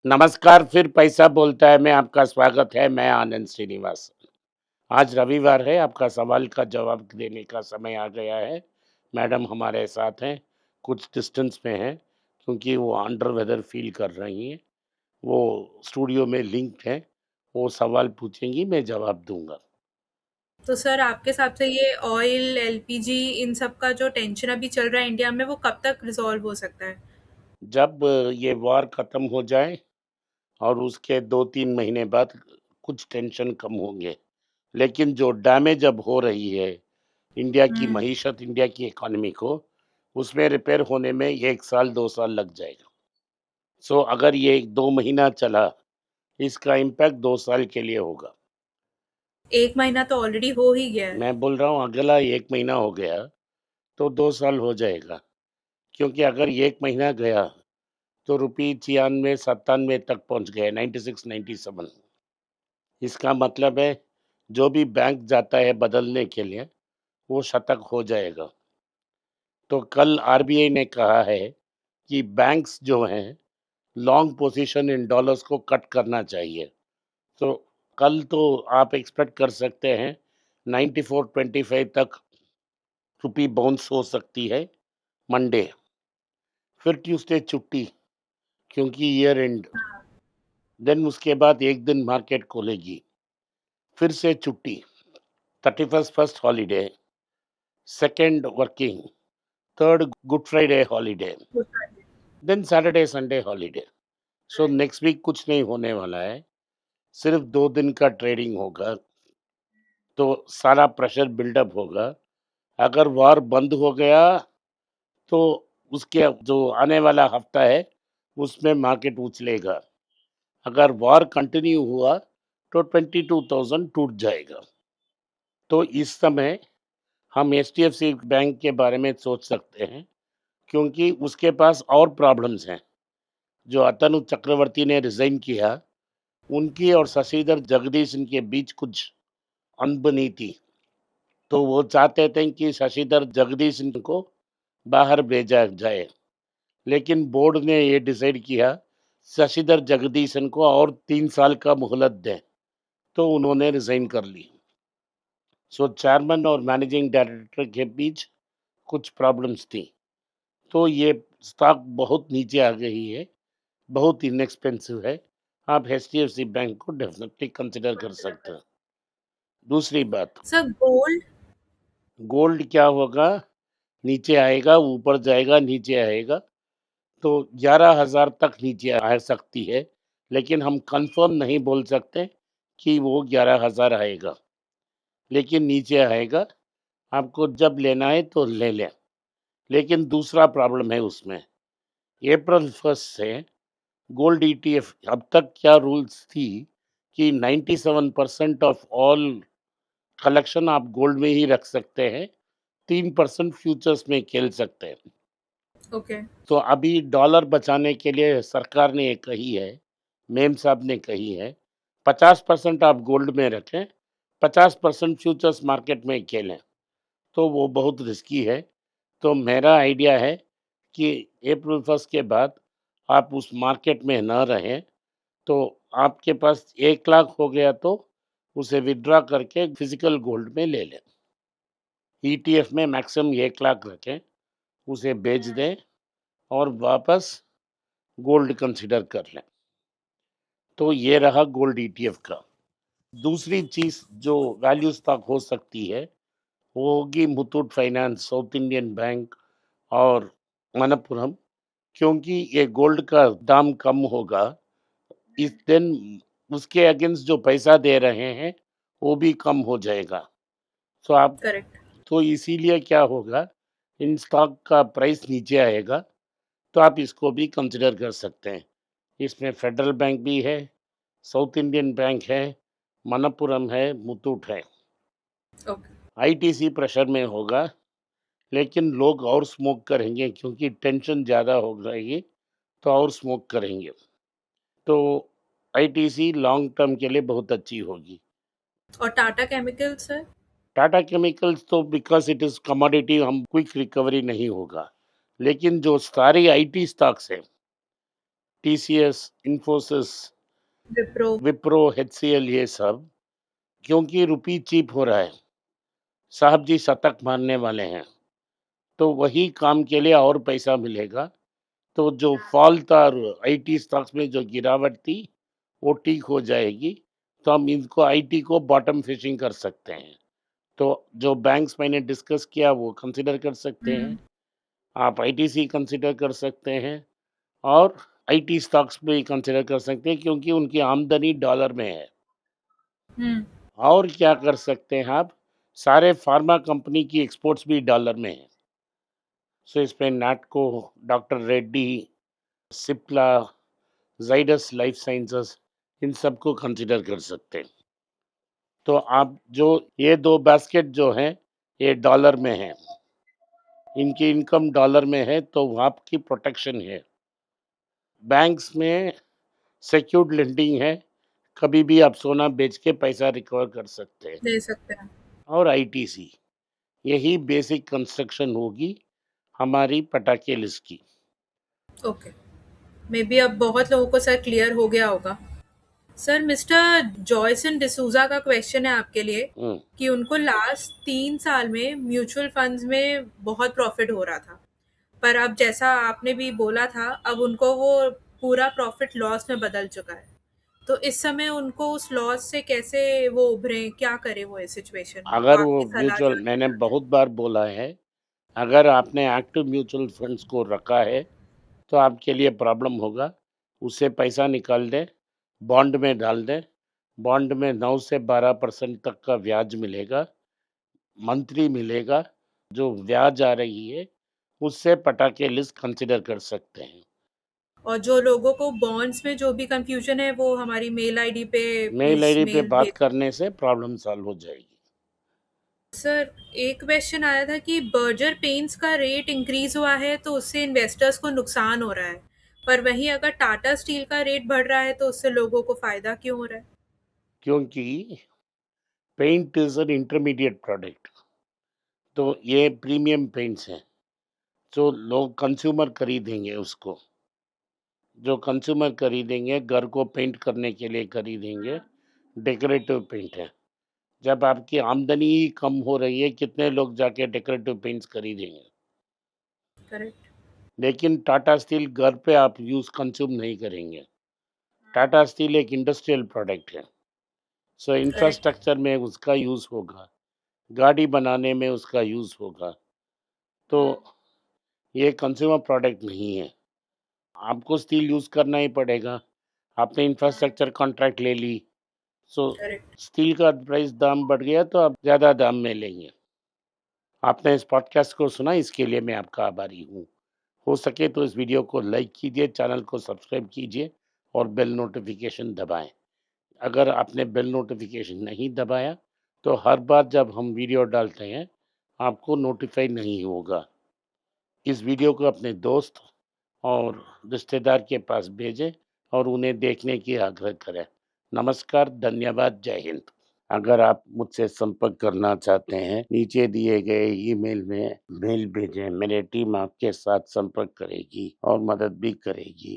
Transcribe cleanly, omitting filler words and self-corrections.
नमस्कार, फिर पैसा बोलता है में आपका स्वागत है, मैं आनंद श्रीनिवास। आज रविवार है, आपका सवाल का जवाब देने का समय आ गया है। मैडम हमारे साथ हैं, कुछ डिस्टेंस में हैं, क्योंकि वो अंडर वेदर फ़ील कर रही हैं। वो स्टूडियो में लिंक्ड हैं, वो सवाल पूछेंगी, मैं जवाब दूँगा। तो सर आपके हिसाब से ये ऑयल, एलपीजी इन सब का जो टेंशन अभी चल रहा है इंडिया में वो कब तक रिजॉल्व हो सकता है? जब ये वॉर खत्म हो जाए और उसके 2-3 महीने बाद कुछ टेंशन कम होंगे, लेकिन जो डैमेज अब हो रही है इंडिया की हुँ। मईशत, इंडिया की इकॉनमी को, उसमें रिपेयर होने में 1 साल 2 साल लग जाएगा। सो अगर ये 2 महीना चला, इसका इम्पैक्ट 2 साल के लिए होगा। 1 महीना तो ऑलरेडी हो ही गया है। मैं बोल रहा हूँ अगला 1 महीना हो गया, तो 2 साल हो जाएगा। क्योंकि अगर 1 महीना गया, तो रुपये 96-97 तक पहुँच गए, 96-97। इसका मतलब है, जो भी बैंक जाता है बदलने के लिए, वो शतक हो जाएगा। तो कल आरबीआई ने कहा है कि बैंक्स जो हैं लॉन्ग पोजीशन इन डॉलर्स को कट करना चाहिए। तो कल तो आप एक्सपेक्ट कर सकते हैं 94.25 तक रुपी बाउंस हो सकती है मंडे। फिर ट्यूसडे छुट्टी, क्योंकि ईयर एंड। देन उसके बाद एक दिन मार्केट खोलेगी, फिर से छुट्टी, 31st first holiday, second working, third good Friday holiday, then Saturday Sunday holiday. So next week कुछ नहीं होने वाला है, सिर्फ 2 दिन का ट्रेडिंग होगा। तो सारा प्रेशर बिल्डअप होगा। अगर वॉर बंद हो गया, तो उसके जो आने वाला हफ्ता है, उसमें मार्केट उछलेगा। अगर वॉर कंटिन्यू हुआ, तो 22,000 टूट जाएगा। तो इस समय हम एचडीएफसी बैंक के बारे में सोच सकते हैं, क्योंकि उसके पास और प्रॉब्लम्स हैं। जो अतनु चक्रवर्ती ने रिजाइन किया, उनकी और शशिधर जगदीशन के बीच कुछ अनबनी थी। तो वो चाहते थे कि शशिधर जगदीशन को बाहर भेजा जाए, लेकिन बोर्ड ने ये डिसाइड किया शशिधर जगदीशन को और 3 साल का मोहलत दें, तो उन्होंने रिजाइन कर ली। सो चेयरमैन और मैनेजिंग डायरेक्टर के बीच कुछ प्रॉब्लम्स थी, तो ये स्टॉक बहुत नीचे आ गई है, बहुत इनएक्सपेंसिव है। आप H D F C bank को डेफिनेटली कंसिडर कर सकते हैं। दूसरी बात, सर गोल्ड। गोल्ड क्या होगा? नीचे आएगा, ऊपर जाएगा, नीचे आएगा। तो 11,000 तक नीचे आ सकती है, लेकिन हम कंफर्म नहीं बोल सकते कि वो 11,000 आएगा, लेकिन नीचे आएगा। आपको जब लेना है तो ले लें। लेकिन दूसरा प्रॉब्लम है उसमें, अप्रैल 1 से गोल्ड ईटीएफ, अब तक क्या रूल्स थी कि 97% ऑफ ऑल कलेक्शन आप गोल्ड में ही रख सकते हैं, 3% फ्यूचर्स में खेल सकते हैं। ओके। तो अभी डॉलर बचाने के लिए सरकार ने ये कही है, मेम साहब ने कही है, 50% आप गोल्ड में रखें, 50% फ्यूचर्स मार्केट में खेलें। तो वो बहुत रिस्की है। तो मेरा आइडिया है कि अप्रैल 1 के बाद आप उस मार्केट में ना रहें। तो आपके पास 1 लाख हो गया, तो उसे विथड्रॉ करके फिजिकल गोल्ड में ले लें। ईटीएफ में मैक्सिमम 1 लाख रखें, उसे बेच दें और वापस गोल्ड कंसीडर कर लें। तो ये रहा गोल्ड ईटीएफ का। दूसरी चीज़ जो वैल्यू स्टॉक हो सकती है, वो होगी Muthoot finance, south Indian bank और मनप्पुरम, क्योंकि ये गोल्ड का दाम कम होगा, इस दिन उसके अगेंस्ट जो पैसा दे रहे हैं, वो भी कम हो जाएगा। तो आप, करेक्ट। तो इसीलिए क्या होगा, इन स्टॉक का प्राइस नीचे आएगा, तो आप इसको भी कंसीडर कर सकते हैं। इसमें फेडरल बैंक भी है, साउथ इंडियन बैंक है, मनप्पुरम है, मुथूट है। ओके। आईटीसी प्रेशर में होगा, लेकिन लोग और स्मोक करेंगे, क्योंकि टेंशन ज़्यादा हो जाएगी, तो और स्मोक करेंगे। तो आईटीसी लॉन्ग टर्म के लिए बहुत अच्छी होगी। और टाटा केमिकल्स है? टाटा केमिकल्स तो बिकॉज़ इट इज़ कमोडिटी, हम क्विक रिकवरी नहीं होगा। लेकिन जो सारी आईटी स्टॉक्स हैं, टीसीएस, इन्फोसिस, विप्रो। विप्रो, एचसीएल, ये सब क्योंकि रुपी चीप हो रहा है, साहब जी शतक मारने वाले हैं, तो वही काम के लिए और पैसा मिलेगा। तो जो फॉल था आईटी स्टॉक्स में जो गिरावट थी वो ठीक हो जाएगी, तो हम इनको आईटी को बॉटम फिशिंग कर सकते हैं। तो जो बैंक्स मैंने डिस्कस किया वो कंसिडर कर सकते हैं, हुँ, आप आईटीसी कंसिडर कर सकते हैं और आईटी स्टॉक्स भी कंसिडर कर सकते हैं क्योंकि उनकी आमदनी डॉलर में है। हुँ, और क्या कर सकते हैं आप, सारे फार्मा कंपनी की एक्सपोर्ट्स भी डॉलर में है। सो इसमें Natco, doctor Reddy, Cipla, Zydus life sciences, इन सबको कंसिडर कर सकते हैं। तो आप जो ये 2 बास्केट जो हैं, ये डॉलर में हैं। इनकी इनकम डॉलर में है तो वो आपकी प्रोटेक्शन है। बैंक्स में सिक्योर्ड लेंडिंग है, कभी भी आप सोना बेच के पैसा रिकवर कर सकते हैं। ले सकते हैं। और आईटीसी, यही बेसिक कंस्ट्रक्शन होगी हमारी पटाके लिस्ट की। ओके, मेबी अब बहुत लोगों को सर क्लियर हो गया होगा। सर मिस्टर जॉयसन डिसूज़ा का क्वेश्चन है आपके लिए हुँ, कि उनको लास्ट 3 साल में म्यूचुअल फंड्स में बहुत प्रॉफ़िट हो रहा था। पर अब जैसा आपने भी बोला था, अब उनको वो पूरा प्रॉफ़िट लॉस में बदल चुका है। तो इस समय उनको उस लॉस से कैसे वो उभरें? क्या करें वो इस सिचुएशन में? वो अगर वो आपकी सलाह म्यूचुअल, जानना मैंने चाहते हैं। बहुत बार बोला है, अगर आपने एक्टिव म्यूचुअल फंड्स को रखा है, तो आपके लिए प्रॉब्लम होगा। उससे पैसा निकाल दें, बॉन्ड में डाल दें। बॉन्ड में 9 से 12% तक का ब्याज मिलेगा, मंथली मिलेगा। जो ब्याज आ रही है, उससे पटाके लिस्ट कंसिडर कर सकते हैं। और जो लोगों को बॉन्ड्स में जो भी कन्फ्यूज़न है, वो हमारी मेल आईडी पे मेल प्लीज़ आईडी पे मेल बात भेज। करने से प्रॉब्लम सॉल्व हो जाएगी। सर, एक क्वेश्चन आया था कि बर्जर पेंट्स का रेट इंक्रीज़ हुआ है, तो उससे इन्वेस्टर्स को नुकसान हो रहा है। पर वहीं अगर टाटा स्टील का रेट बढ़ रहा है, तो उससे लोगों को फ़ायदा क्यों हो रहा है? क्योंकि paint is an intermediate product, तो ये प्रीमियम पेंट्स हैं, जो लोग कंज्यूमर खरीदेंगे उसको। जो कंज्यूमर खरीदेंगे, घर को पेंट करने के लिए खरीदेंगे, डेकोरेटिव पेंट है। जब आपकी आमदनी ही कम हो रही है, कितने लोग जाके डेकोरेटिव पेंट्स खरीदेंगे? करेक्ट, लेकिन टाटा स्टील घर पे आप यूज़ कंज़्यूम नहीं करेंगे। टाटा स्टील एक इंडस्ट्रियल प्रोडक्ट है, सो करेक्ट, इंफ्रास्ट्रक्चर में उसका यूज़ होगा, गाड़ी बनाने में उसका यूज़ होगा। तो ये कंज़्यूमर प्रोडक्ट नहीं है, आपको स्टील यूज़ करना ही पड़ेगा। आपने इंफ्रास्ट्रक्चर कॉन्ट्रैक्ट ले ली, सो करेक्ट। स्टील का प्राइस दाम बढ़ गया तो आप ज़्यादा दाम में लेंगे। आपने इस पॉडकास्ट को सुना, इसके लिए मैं आपका आभारी हूँ। हो सके तो इस वीडियो को लाइक कीजिए, चैनल को सब्सक्राइब कीजिए और बेल नोटिफिकेशन दबाएं। अगर आपने बेल नोटिफिकेशन नहीं दबाया तो हर बार जब हम वीडियो डालते हैं आपको नोटिफाई नहीं होगा। इस वीडियो को अपने दोस्त और रिश्तेदार के पास भेजें और उन्हें देखने की आग्रह करें। नमस्कार, धन्यवाद, जय हिंद। अगर आप मुझसे संपर्क करना चाहते हैं, नीचे दिए गए ईमेल में मेल भेजें। मेरी टीम आपके साथ संपर्क करेगी और मदद भी करेगी।